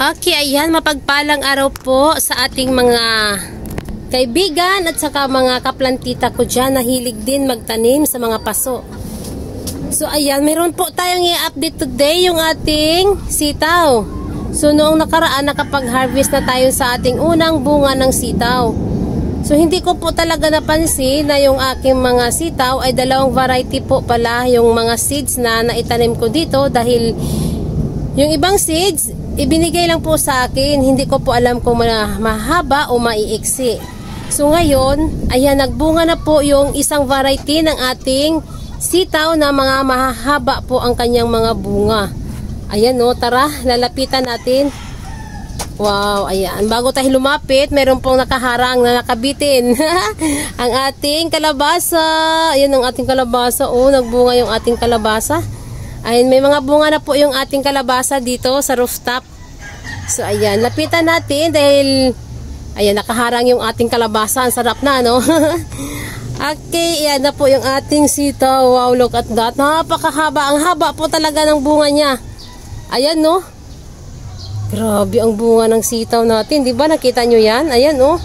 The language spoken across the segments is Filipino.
Okay, ayan, mapagpalang araw po sa ating mga kaibigan at saka mga kaplantita ko dyan na hilig din magtanim sa mga paso. So ayan, meron po tayong i-update today yung ating sitaw. So noong nakaraan nakapag-harvest na tayo sa ating unang bunga ng sitaw. So hindi ko po talaga napansin na yung aking mga sitaw ay dalawang variety po pala yung mga seeds na naitanim ko dito, dahil yung ibang seeds ibinigay lang po sa akin, hindi ko po alam kung mahaba o maiiksi. So ngayon, ayan, nagbunga na po yung isang variety ng ating sitaw na mga mahaba po ang kanyang mga bunga. Ayan o, tara, lalapitan natin. Wow, ayan. Bago tayo lumapit, meron pong nakaharang na nakabitin. Ang ating kalabasa. Ayan ang ating kalabasa. Oh, nagbunga yung ating kalabasa. Ayan, may mga bunga na po yung ating kalabasa dito sa rooftop. So, ayan, lapitan natin dahil, ayan, nakaharang yung ating kalabasa. Ang sarap na, no? Okay, ayan na po yung ating sitaw. Wow, look at that. Napakahaba. Ang haba po talaga ng bunga niya. Ayan, no? Grabe ang bunga ng sitaw natin. Diba, nakita nyo yan? Ayan, no?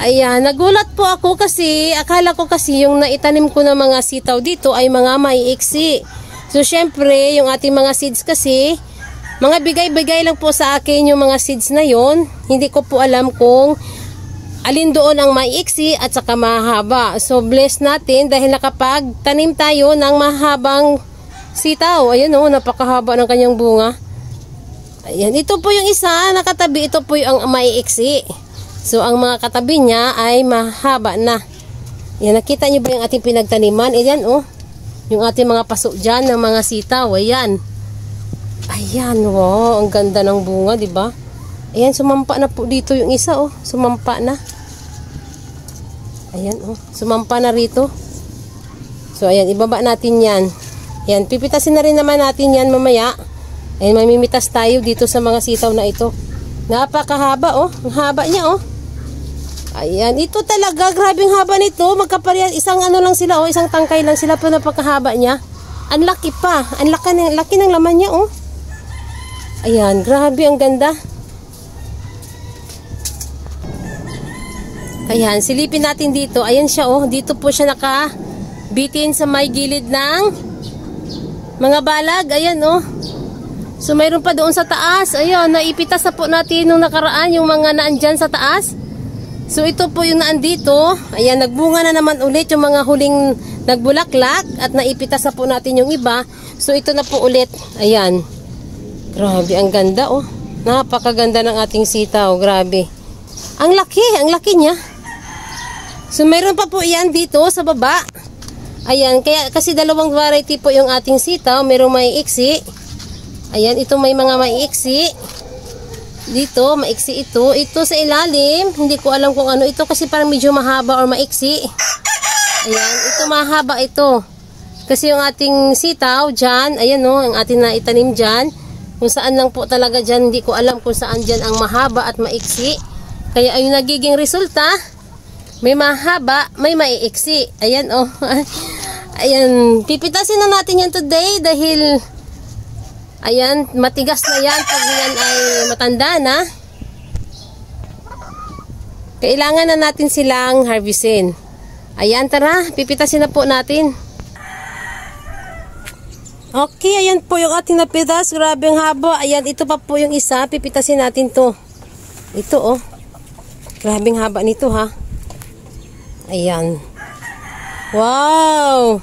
Ayan, nagulat po ako kasi akala ko kasi yung naitanim ko na mga sitaw dito ay mga maiiksi. So, syempre, yung ating mga seeds kasi, mga bigay-bigay lang po sa akin yung mga seeds na yon. Hindi ko po alam kung alin doon ang maiiksi at saka mahaba. So, bless natin dahil nakapagtanim tayo ng mahabang sitaw. Ayan o, napakahaba ng kanyang bunga. Ayan, ito po yung isa nakatabi. Ito po yung maiiksi. So, ang mga katabi niya ay mahaba na. Yan, nakita niyo ba yung ating pinagtaniman? Ayan, oh. Yung ating mga paso dyan ng mga sitaw. Ayan. Ayan, wow. Ang ganda ng bunga, diba? Ayan, sumampa na po dito yung isa, oh. Sumampa na. Ayan, oh. Sumampa na rito. So, ayan, ibaba natin yan. Ayan, pipitasin na rin naman natin yan mamaya. Ayan, mamimitas tayo dito sa mga sitaw na ito. Napakahaba, oh. Ang haba niya, oh. Ayan, ito talaga, grabing haba nito. Magkaparehas, isang ano lang sila, oh, isang tangkay lang sila, pero napakahaba niya. Ang laki pa, ang laki ng laman niya, oh. Ayan, grabe, ang ganda. Ayan, silipin natin dito. Ayan siya, oh, dito po siya nakabitin sa may gilid ng mga balag. Ayan, oh. So, mayroon pa doon sa taas. Ayan, naipitas na po natin nung nakaraan yung mga naandyan sa taas. So, ito po yung naandito. Ayan, nagbunga na naman ulit yung mga huling nagbulaklak at naipitas na po natin yung iba. So, ito na po ulit. Ayan. Grabe, ang ganda, oh. Napakaganda ng ating sitaw. Grabe. Ang laki niya. So, mayroon pa po yan dito sa baba. Ayan, kasi dalawang variety po yung ating sitaw. Mayroong maiiksi. Ayan, ito may mga maiiksi. Dito, maiksi ito. Ito sa ilalim, hindi ko alam kung ano ito kasi parang medyo mahaba or maiksi. Ayan, ito mahaba ito. Kasi yung ating sitaw dyan, ayan o, ang ating naitanim dyan. Kung saan lang po talaga dyan, hindi ko alam kung saan dyan ang mahaba at maiksi. Kaya ayun nagiging resulta, may mahaba, may maiiksi. Ayan o. Ayan, pipitasin na natin yan today dahil ayan, matigas na yan pag yan ay matanda na. Kailangan na natin silang harvestin. Ayan, tara, pipitasin na po natin. Okay, ayan po yung ating napitas. Grabe ang haba. Ayan, ito pa po yung isa. Pipitasin natin to. Ito, oh. Grabe ang haba nito, ha. Ayan. Wow!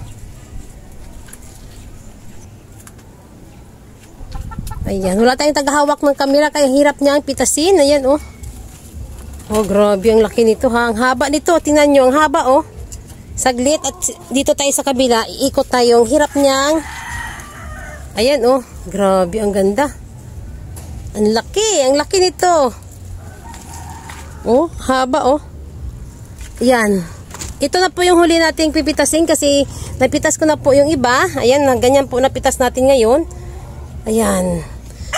Ayan, wala tayong tagahawak ng kamera kaya hirap niyang pitasin. Ayan, oh. Oh, grabe ang laki nito, ha. Ang haba nito, tingnan nyo, ang haba, oh. Saglit at dito tayo sa kabila, iikot tayo. Ang hirap niyang. Ayan, oh. Grabe, ang ganda. Ang laki nito. Oh, haba, oh. Ayan. Ito na po yung huli nating pipitasin kasi napitas ko na po yung iba. Ayan, ganyan po napitas natin ngayon. Ayan.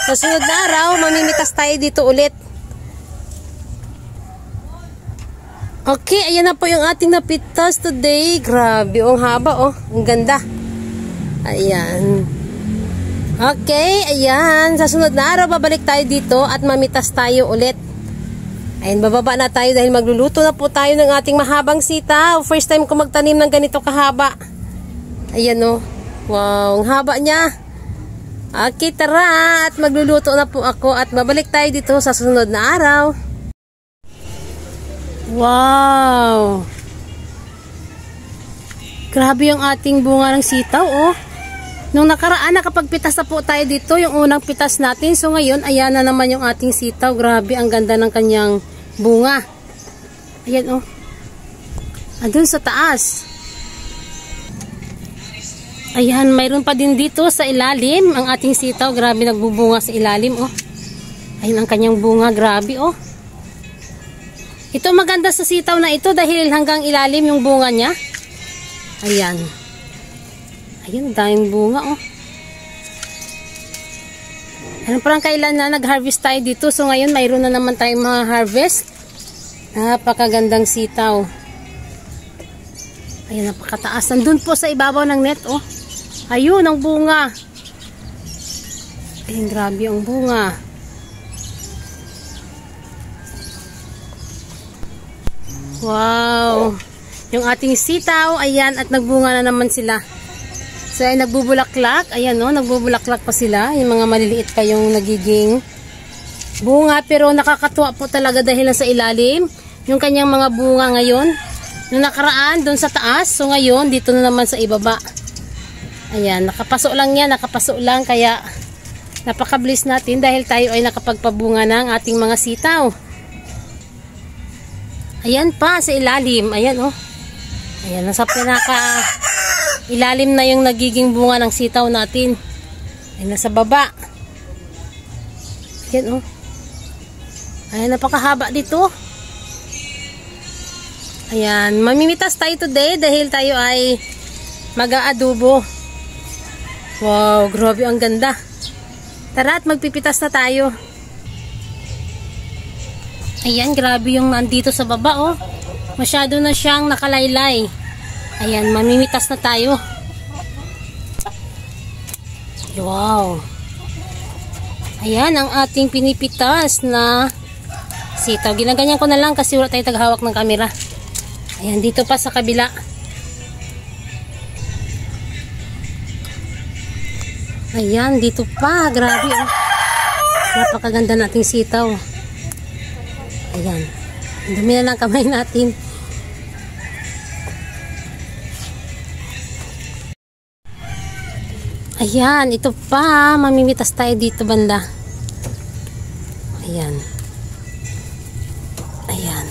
Sa sunod na araw, mamimitas tayo dito ulit. Okay, ayan na po yung ating napitas today. Grabe, ang haba, oh. Ang ganda. Ayan. Okay, ayan. Sa sunod na araw, babalik tayo dito at mamitas tayo ulit. Ayan, bababa na tayo dahil magluluto na po tayo ng ating mahabang sitaw. First time ko magtanim ng ganito kahaba. Ayan o. Wow, ang haba niya. Okay, tara. At magluluto na po ako at babalik tayo dito sa sunod na araw. Wow. Grabe yung ating bunga ng sitaw, oh. Nung nakaraan, nakapagpitas na po tayo dito, yung unang pitas natin. So ngayon, ayan na naman yung ating sitaw. Grabe, ang ganda ng kanyang bunga. Ayan, oh. Andun sa taas. Ayan, mayroon pa din dito sa ilalim ang ating sitaw. Grabe, nagbubunga sa ilalim, oh. Ayan ang kanyang bunga, grabe, oh. Ito maganda sa sitaw na ito dahil hanggang ilalim yung bunga niya. Ayan. Ayan, daming bunga, oh. Ano parang kailan na nag-harvest tayo dito. So ngayon, mayroon na naman tayong mga harvest. Napakagandang sitaw. Ayan, napakataas. Nandun po sa ibabaw ng net, oh. Ayun, ang bunga. Ayan, grabe ang bunga. Wow. Yung ating sitaw, ayan, at nagbunga na naman sila. So, ay nagbubulaklak. Ayan, no, nagbubulaklak pa sila. Yung mga maliliit pa yung nagiging bunga. Pero nakakatuwa po talaga dahil sa ilalim. Yung kanyang mga bunga ngayon. Yung nakaraan, doon sa taas. So, ngayon, dito na naman sa ibaba. Ayan, nakapasok lang yan. Nakapasok lang. Kaya, napaka-bliss natin dahil tayo ay nakapagpabunga ng ating mga sitaw. Ayan pa, sa ilalim. Ayan, oh. Ayan, nasa pinaka ilalim na yung nagiging bunga ng sitaw natin. Ay, nasa baba. Ayan, oh. Ayan, napakahaba dito. Ayan, mamimitas tayo today dahil tayo ay mag-aadobo. Wow, grabe ang ganda. Tara at magpipitas na tayo. Ayan, grabe yung nandito sa baba, oh. Masyado na siyang nakalaylay. Ayan, mamimitas na tayo. Wow. Ayan, ang ating pinipitas na sitaw. Ginaganyan ko na lang kasi wala tayong taghawak ng kamera. Ayan, dito pa sa kabila. Ayan, dito pa. Grabe, oh. Napakaganda nating sitaw. Ayan. Dumi na lang kamay natin. Ayan, ito pa. Mamimitas tayo dito banda. Ayan. Ayan.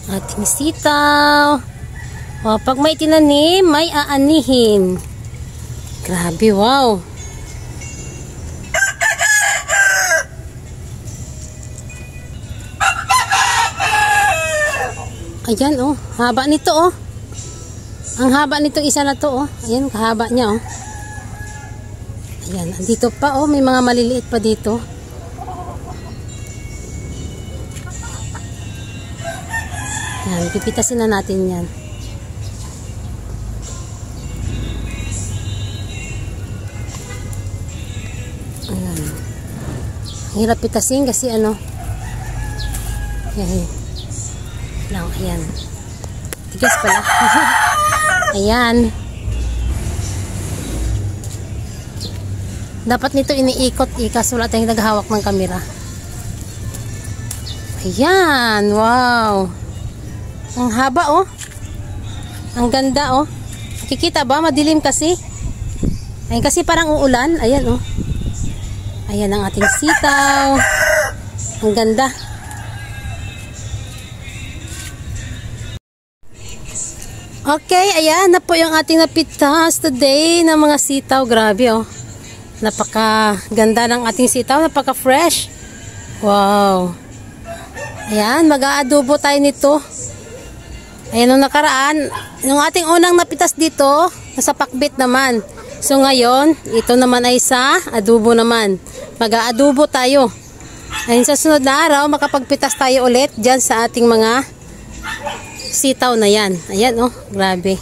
Ating sitaw. O, pag may tinanim, may aanihin. Grabe, wow. Ayan, oh. Haba nito, oh. Ang haba nito isa na to, oh. Ayan, kahaba niya, oh. Ayan, andito pa, oh. May mga maliliit pa dito. Ayan, pipitasin na natin yan. Ayan. Hirap pitasin kasi ano. Ayan. Lang, ayan. Tigas pala. Ayan. Dapat nito iniikot, kaso wala tayong naghahawak ng kamera. Ayan, wow. Ang haba, oh. Ang ganda, oh. Kikita ba? Madilim kasi. Ayan, kasi parang uulan. Ayan, oh. Ayan ang ating sitaw. Ang ganda. Okay, ayan na po yung ating napitas today ng mga sitaw. Grabe, oh. Napaka-ganda ng ating sitaw. Napaka-fresh. Wow. Ayan, mag-aadobo tayo nito. Ayan, nung nakaraan, yung ating unang napitas dito, nasa pakbit naman. So, ngayon, ito naman ay sa adobo naman. Mag-aadobo tayo. Ayan, sa sunod na araw, makapagpitas tayo ulit dyan sa ating mga sitaw na yan. Ayan, oh, grabe.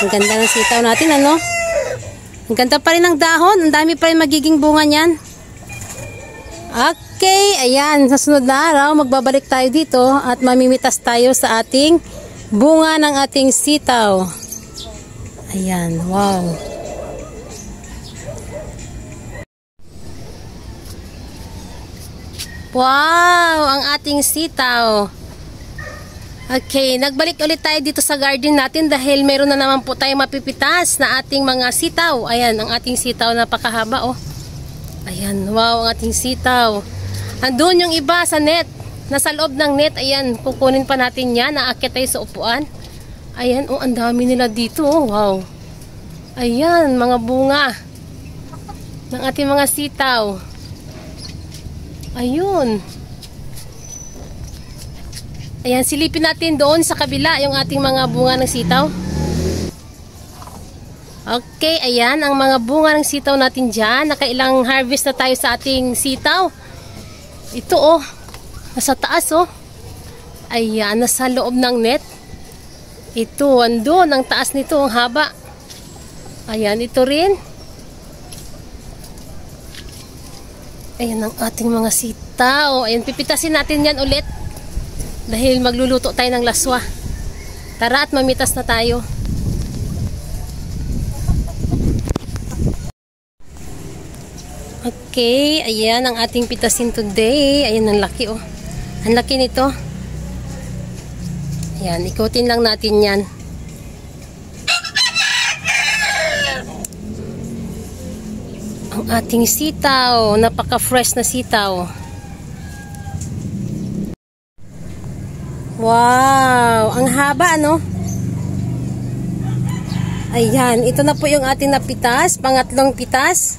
Ang ganda ng sitaw natin, ano? Ang ganda pa rin ng dahon. Ang dami pa rin magiging bunga niyan. Okay, ayan. Sa sunod na araw, magbabalik tayo dito at mamimitas tayo sa ating bunga ng ating sitaw. Ayan, wow. Wow, ang ating sitaw. Okay, nagbalik ulit tayo dito sa garden natin dahil meron na naman po tayong mapipitas na ating mga sitaw. Ayan, ang ating sitaw, napakahaba oh. Ayan, wow, ang ating sitaw. Andun yung iba sa net. Nasa loob ng net, ayan, kukunin pa natin yan. Naakyat tayo sa upuan. Ayan, oh, ang dami nila dito, oh, wow. Ayan, mga bunga ng ating mga sitaw. Ayun. Ayan, silipin natin doon sa kabila yung ating mga bunga ng sitaw. Okay, ayan ang mga bunga ng sitaw natin dyan. Nakailang harvest na tayo sa ating sitaw. Ito oh, nasa taas oh. Ayan, nasa loob ng net. Ito, andun, ang taas nito, ang haba. Ayan, ito rin. Ayan ang ating mga sitaw. Ayan, pipitasin natin yan ulit. Dahil magluluto tayo ng laswa. Tara at mamitas na tayo. Okay, ayan ang ating pitasin today. Ayan ang laki oh. Ang laki nito. Ayan, ikutin lang natin yan. Ang ating sitaw, napaka-fresh na sitaw. Wow, ang haba ano? Ayan, ito na po yung ating napitas, pangatlong pitas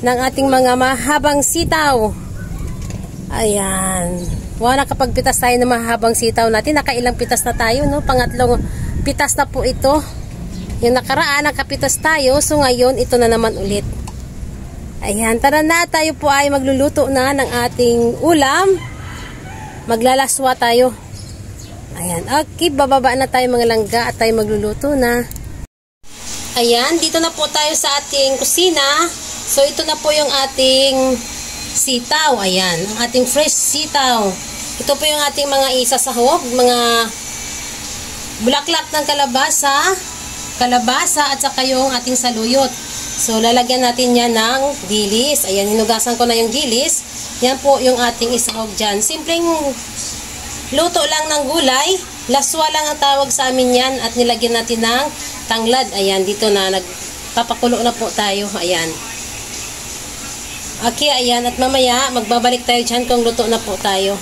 ng ating mga mahabang sitaw. Ayan. Wow, nakapagpitas tayo ng mahabang sitaw natin. Nakailang pitas na tayo, no? Pangatlong pitas na po ito. Yung nakaraan, nakapitas tayo. So ngayon, ito na naman ulit. Ayan, tara na. Tayo po ay magluluto na ng ating ulam. Maglalaswa tayo. Ayan. Okay, bababa na tayo mga langga at tayo magluluto na. Ayan, dito na po tayo sa ating kusina. So, ito na po yung ating sitaw. Ayan, ang ating fresh sitaw. Ito po yung ating mga isasahog, mga bulaklak ng kalabasa at saka yung ating saluyot. So, lalagyan natin yan ng dilis. Ayan, hinugasan ko na yung dilis. Yan po yung ating isahog dyan. Simpleng luto lang ng gulay. Laswa lang ang tawag sa amin yan at nilagyan natin ng tanglad. Ayan, dito na nagpapakulo na po tayo. Ayan. Okay, ayan. At mamaya, magbabalik tayo dyan kung luto na po tayo.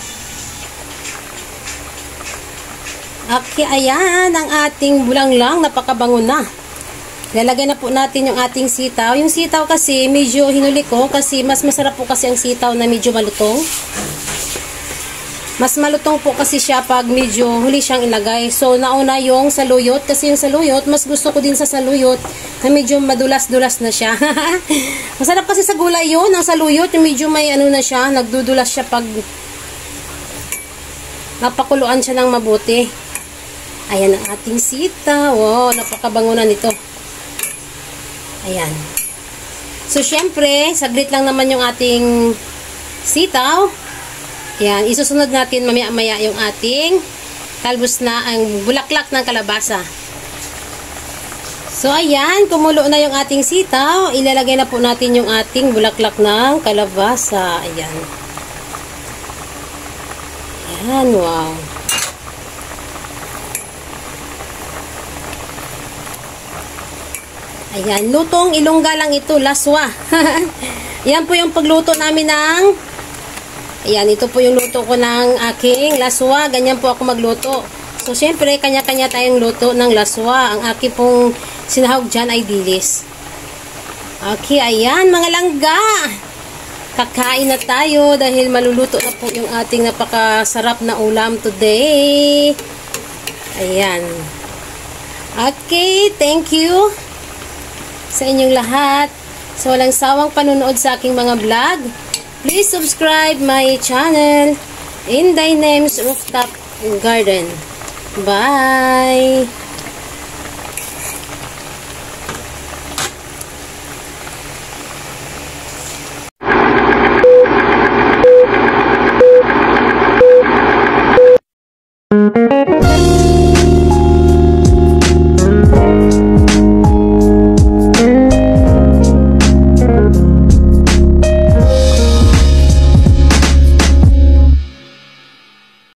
Okay, ayan. Ang ating bulanglang, napakabango na. Lalagay na po natin yung ating sitaw. Yung sitaw kasi, medyo hinuli ko kasi mas masarap po kasi ang sitaw na medyo malutong. Mas malutong po kasi siya pag medyo huli siyang ilagay. So, nauna yung saluyot. Kasi yung saluyot, mas gusto ko din sa saluyot na medyo madulas-dulas na siya. Masarap kasi sa gulay yun, ang saluyot. Yung medyo may ano na siya, nagdudulas siya pag napakuluan siya ng mabuti. Ayan ang ating sitaw. Wow, napakabango na nito. Ayan. So, syempre, saglit lang naman yung ating sitaw. Ayan, isusunod natin mamaya-maya yung ating talbos na ang bulaklak ng kalabasa. So, ayan, kumulo na yung ating sitaw. Ilalagay na po natin yung ating bulaklak ng kalabasa. Ayan. Ayan, wow. Ayan, lutong ilongga lang ito, laswa. Yan po yung pagluto namin ng... Ayan, ito po yung luto ko ng aking laswa. Ganyan po ako magluto. So, syempre, kanya-kanya tayong luto ng laswa. Ang aking pong sinahog dyan ay dilis. Okay, ayan, mga langga. Kakain na tayo dahil maluluto na po yung ating napakasarap na ulam today. Ayan. Okay, thank you sa inyong lahat. Sa walang sawang panunood sa aking mga vlog. Please subscribe my channel, Inday Names Rooftop Garden. Bye!